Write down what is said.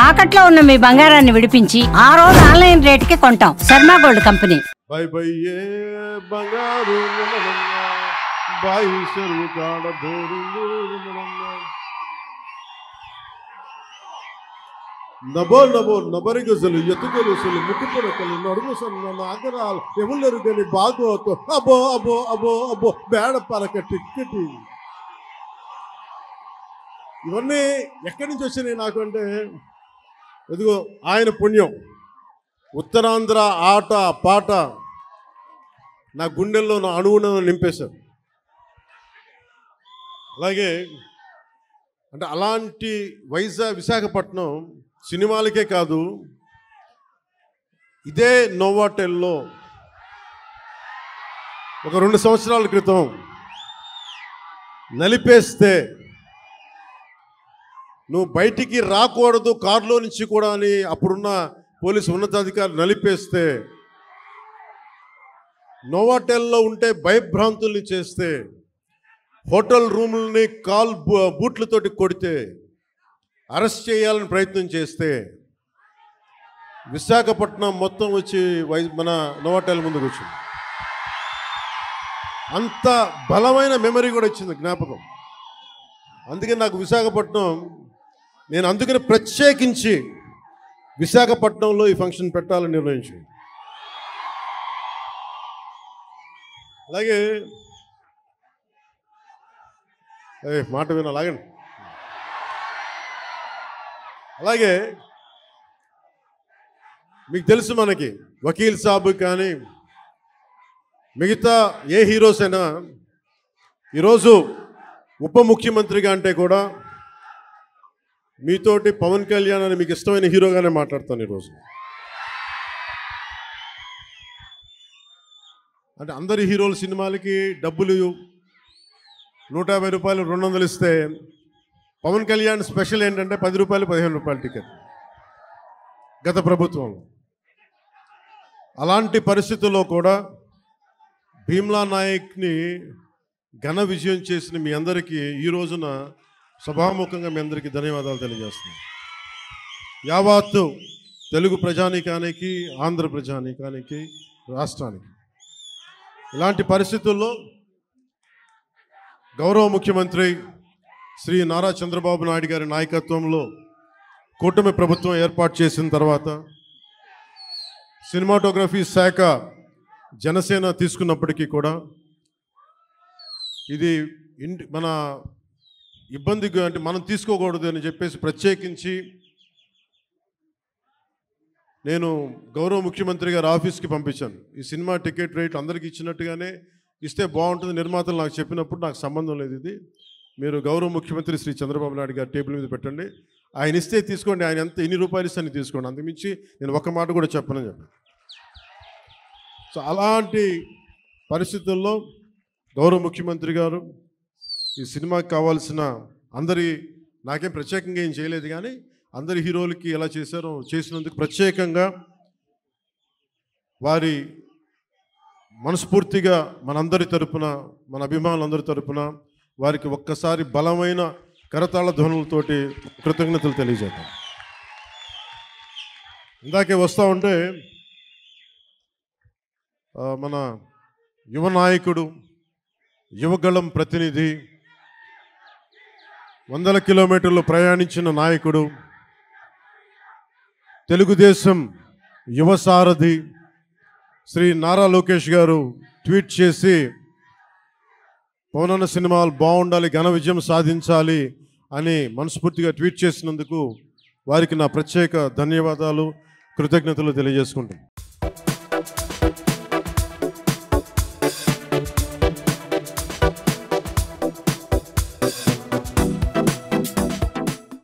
తాకట్లో ఉన్న మీ బంగారాన్ని విడిపించి ఆ రోజు ఆన్లైన్ రేటుకి కొంటాం. Sharma gold company. Bye bye ఏ బంగారు బాయి చెరువు కాడ బోరింగు నబో నబో నబరిగజలు ఎత్తుకొలుసులు ముక్కు పొడకలు నడుము సన్న నాగరాలు ఎవరు కానీ బాగోతో అబో అబో అబో అబో బేడ పరక టిక్కెట్. ఇవన్నీ ఎక్కడి నుంచి వచ్చినాయి నాకు అంటే, ఎదుగో ఆయన పుణ్యం. ఉత్తరాంధ్ర ఆట పాట నా గుండెల్లో నా అణువును నింపేశారు. అలాగే అంటే అలాంటి విశాఖపట్నం సినిమాలకే కాదు, ఇదే నోవాటెల్లో ఒక 2 సంవత్సరాల క్రితం నలిపేస్తే నువ్వు బయటికి రాకూడదు కారులో నుంచి కూడా అని అప్పుడున్న పోలీసు ఉన్నతాధికారులు నలిపేస్తే, నోవాటెల్లో ఉంటే భయభ్రాంతుల్ని చేస్తే, హోటల్ రూములని బూట్లతోటి కొడితే, అరెస్ట్ చేయాలని ప్రయత్నం చేస్తే, విశాఖపట్నం మొత్తం వచ్చి మన నోవాటెల్ ముందుకు వచ్చింది. అంత బలమైన మెమరీ కూడా వచ్చింది, జ్ఞాపకం. అందుకే నాకు విశాఖపట్నం, నేను అందుకని ప్రత్యేకించి విశాఖపట్నంలో ఈ ఫంక్షన్ పెట్టాలని నిర్ణయించాను. అలాగే మాట వినాలాగండి. అలాగే మీకు తెలుసు, మనకి వకీల్ సాబ్ కానీ మిగతా ఏ హీరోస్ అయినా ఈరోజు ఉప ముఖ్యమంత్రిగా అంటే కూడా మీతోటి పవన్ కళ్యాణ్ అని మీకు ఇష్టమైన హీరోగానే మాట్లాడతాను ఈరోజు. అంటే అందరి హీరోల సినిమాలకి డబ్బులు 150 రూపాయలు 200 ఇస్తే, పవన్ కళ్యాణ్ స్పెషల్ ఏంటంటే 10 రూపాయలు 15 రూపాయలు టికెట్ గత ప్రభుత్వంలో. అలాంటి పరిస్థితుల్లో కూడా భీమ్లా నాయక్ని ఘన విజయం చేసిన మీ అందరికీ ఈ రోజున సభాముఖంగా మీ అందరికీ ధన్యవాదాలు తెలియజేస్తున్నాను. యావత్తు తెలుగు ప్రజానీకానికి, ఆంధ్ర ప్రజానీకానికి, రాష్ట్రానికి. ఇలాంటి పరిస్థితుల్లో గౌరవ ముఖ్యమంత్రి శ్రీ నారా చంద్రబాబు నాయుడు గారి నాయకత్వంలో కూటమి ప్రభుత్వం ఏర్పాటు చేసిన తర్వాత సినిమాటోగ్రఫీ శాఖ జనసేన తీసుకున్నప్పటికీ కూడా ఇది మన ఇబ్బందిగా, అంటే మనం తీసుకోకూడదు అని చెప్పేసి ప్రత్యేకించి నేను గౌరవ ముఖ్యమంత్రి గారి ఆఫీస్కి పంపించాను. ఈ సినిమా టికెట్ రేట్లు అందరికీ ఇచ్చినట్టుగానే ఇస్తే బాగుంటుంది, నిర్మాతలు నాకు చెప్పినప్పుడు నాకు సంబంధం లేదు, ఇది మీరు గౌరవ ముఖ్యమంత్రి శ్రీ చంద్రబాబు నాయుడు గారి టేబుల్ మీద పెట్టండి, ఆయన ఇస్తే తీసుకోండి, ఆయన ఎంత ఎన్ని రూపాయలు ఇస్తే తీసుకోండి, అంతకుమించి నేను ఒక్క మాట కూడా చెప్పనని చెప్పాను. సో అలాంటి పరిస్థితుల్లో గౌరవ ముఖ్యమంత్రి గారు ఈ సినిమాకి కావాల్సిన నాకేం ప్రత్యేకంగా ఏం చేయలేదు, కానీ అందరి హీరోలకి ఎలా చేశారో చేసినందుకు ప్రత్యేకంగా వారి మనస్ఫూర్తిగా మనందరి తరపున, మన అభిమానులందరి తరపున వారికి ఒక్కసారి బలమైన కరతాళ ధ్వనులతోటి కృతజ్ఞతలు తెలియజేద్దాం. ఇందాకే వస్తూ ఉంటే మన యువ నాయకుడు, యువగళం ప్రతినిధి, 100 కిలోమీటర్లు ప్రయాణించిన నాయకుడు, తెలుగుదేశం యువ సారథి శ్రీ నారా లోకేష్ గారు ట్వీట్ చేసి పవనన్న సినిమాలు బాగుండాలి, ఘన విజయం సాధించాలి అని మనస్ఫూర్తిగా ట్వీట్ చేసినందుకు వారికి నా ప్రత్యేక ధన్యవాదాలు, కృతజ్ఞతలు తెలియజేసుకుంటాను.